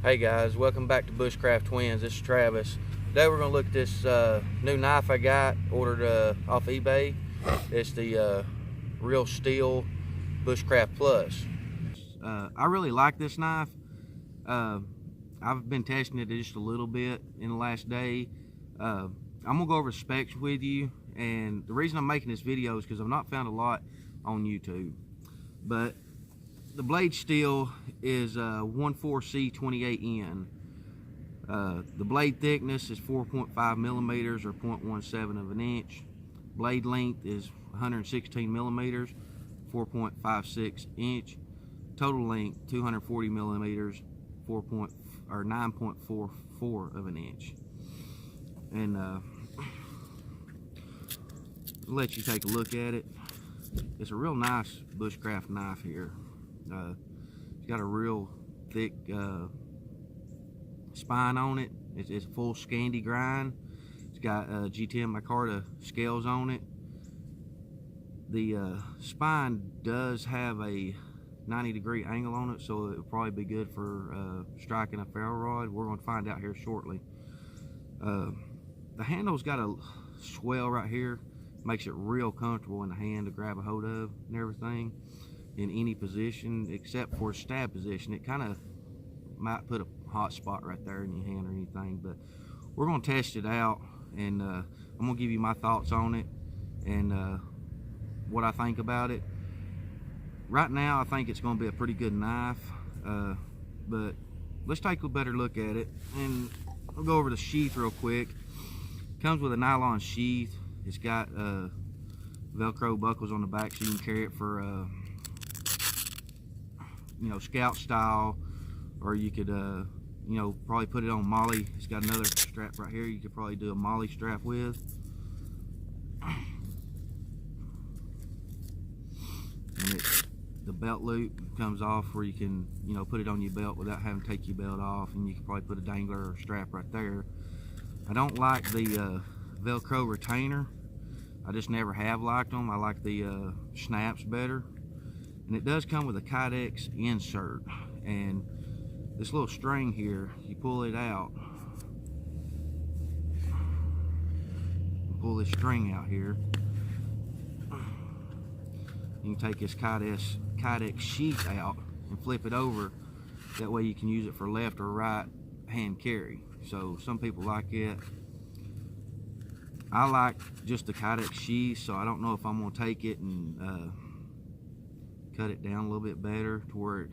Hey guys, welcome back to bushcrafttwins. This is Travis. Today we're going to look at this new knife I got ordered off eBay. It's the Real Steel Bushcraft Plus. I really like this knife. I've been testing it just a little bit in the last day. I'm going to go over the specs with you, and the reason I'm making this video is because I've not found a lot on YouTube. But the blade steel is 14C28N. The blade thickness is 4.5 millimeters or 0.17 of an inch. Blade length is 116 millimeters, 4.56 inch. Total length 240 millimeters, 9.44 of an inch. And I'll let you take a look at it. It's a real nice bushcraft knife here. It's got a real thick spine on it. It's full scandi grind. It's got G10 micarta scales on it. The spine does have a 90-degree angle on it, so it would probably be good for striking a ferro rod. We're going to find out here shortly. The handle's got a swell right here. Makes it real comfortable in the hand to grab a hold of and everything in any position except for stab position. It kind of might put a hot spot right there in your hand or anything, but we're going to test it out, and I'm going to give you my thoughts on it and what I think about it. Right now I think it's going to be a pretty good knife, but let's take a better look at it, and we'll go over the sheath real quick. Comes with a nylon sheath. It's got Velcro buckles on the back so you can carry it for you know, scout style, or you could you know, probably put it on molly. It's got another strap right here you could probably do a molly strap with. And the belt loop comes off where you can, you know, put it on your belt without having to take your belt off, and you can probably put a dangler or strap right there. I don't like the Velcro retainer. I just never have liked them. I like the snaps better. And it does come with a Kydex insert, and this little string here, you pull it out, pull this string out here, you can take this Kydex sheath out and flip it over. That way you can use it for left or right hand carry. So some people like it. I like just the Kydex sheath, so I don't know if I'm going to take it and cut it down a little bit better to where it,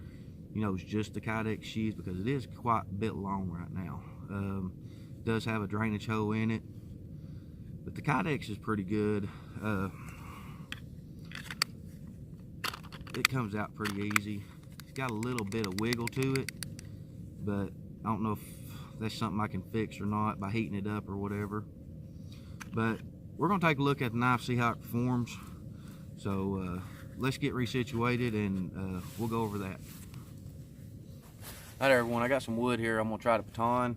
you know, it's just the Kydex sheath, because it is quite a bit long right now. It does have a drainage hole in it, but the Kydex is pretty good. It comes out pretty easy. It's got a little bit of wiggle to it, but I don't know if that's something I can fix or not by heating it up or whatever. But we're going to take a look at the knife, see how it performs. So let's get resituated, and we'll go over that. All right, everyone, I got some wood here. I'm going to try to baton.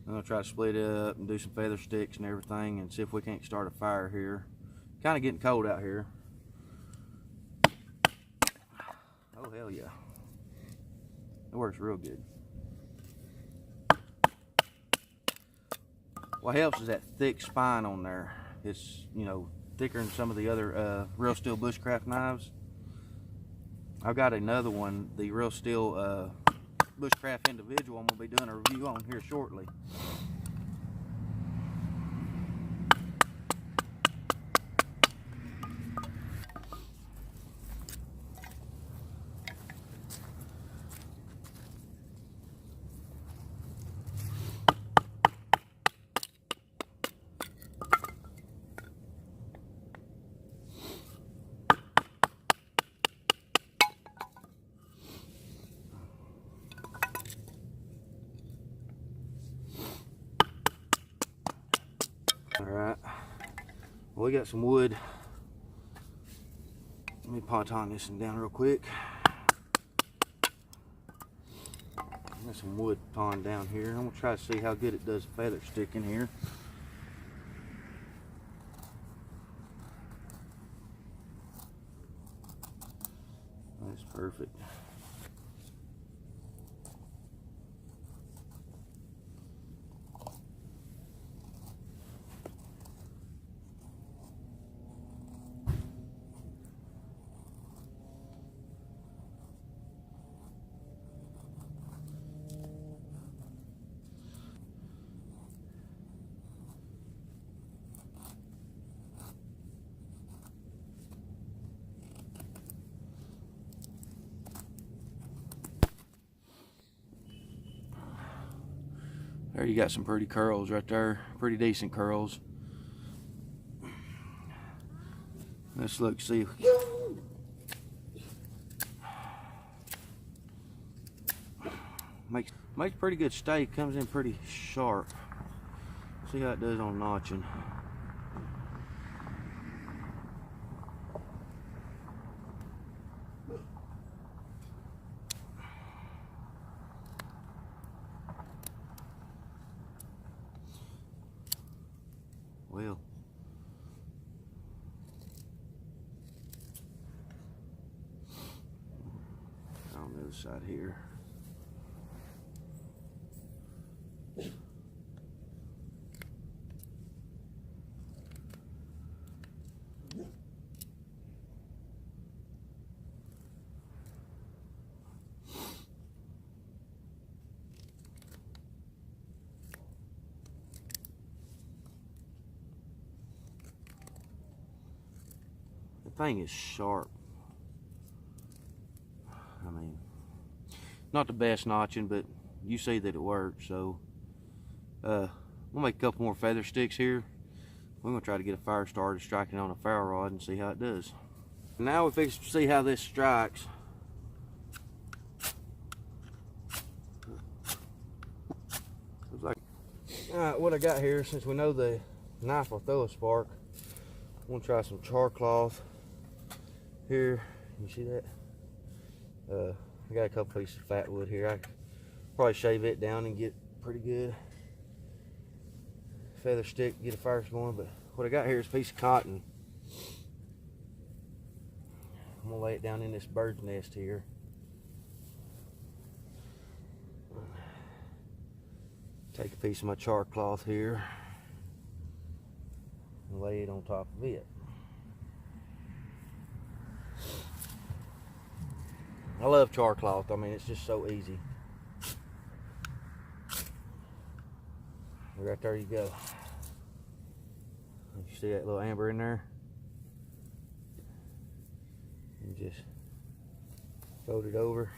I'm going to try to split it up and do some feather sticks and everything, and see if we can't start a fire here. Kind of getting cold out here. Oh, hell yeah. It works real good. What helps is that thick spine on there. It's, you know, thicker than some of the other Real Steel Bushcraft knives. I've got another one, the Real Steel Bushcraft Individual, I'm going to be doing a review on here shortly. We got some wood. Let me ponton this one down real quick. Got some wood pond down here. I'm gonna try to see how good it does feather stick in here. That's perfect. There you got some pretty curls right there, pretty decent curls. Let's look, see. Makes pretty good steak, comes in pretty sharp. See how it does on notching. Well, on the other side here. The thing is sharp. I mean, not the best notching, but you see that it works. So we'll make a couple more feather sticks here. We're gonna try to get a fire started, striking it on a ferro rod and see how it does. Now we fix to see how this strikes. Looks like, all right, what I got here, since we know the knife will throw a spark, I'm gonna try some char cloth here. You see that? I got a couple pieces of fat wood here. I could probably shave it down and get pretty good feather stick, get a fire going. But what I got here is a piece of cotton. I'm gonna lay it down in this bird's nest here. Take a piece of my char cloth here and lay it on top of it. I love char cloth. I mean, it's just so easy. Right there you go. You see that little amber in there? You just fold it over.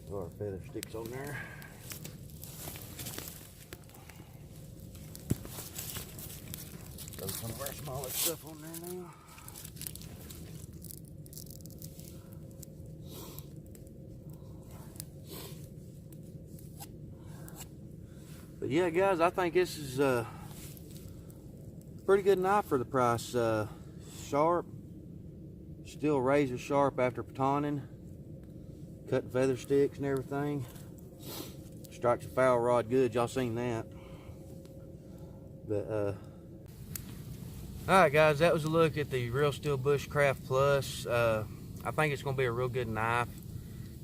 Throw our feather sticks on there. Throw some of our smaller stuff on there now. But yeah, guys, I think this is a pretty good knife for the price. Sharp, still razor sharp after patoning. Cutting feather sticks and everything. Strikes a foul rod good. Y'all seen that. But alright guys, that was a look at the Real Steel Bushcraft Plus. I think it's going to be a real good knife.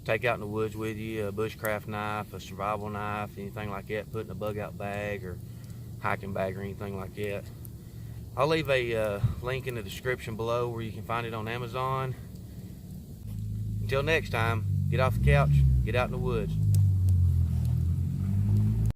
Take out in the woods with you. A bushcraft knife, a survival knife, anything like that. Put in a bug out bag or hiking bag or anything like that. I'll leave a link in the description below where you can find it on Amazon. Until next time, get off the couch, get out in the woods.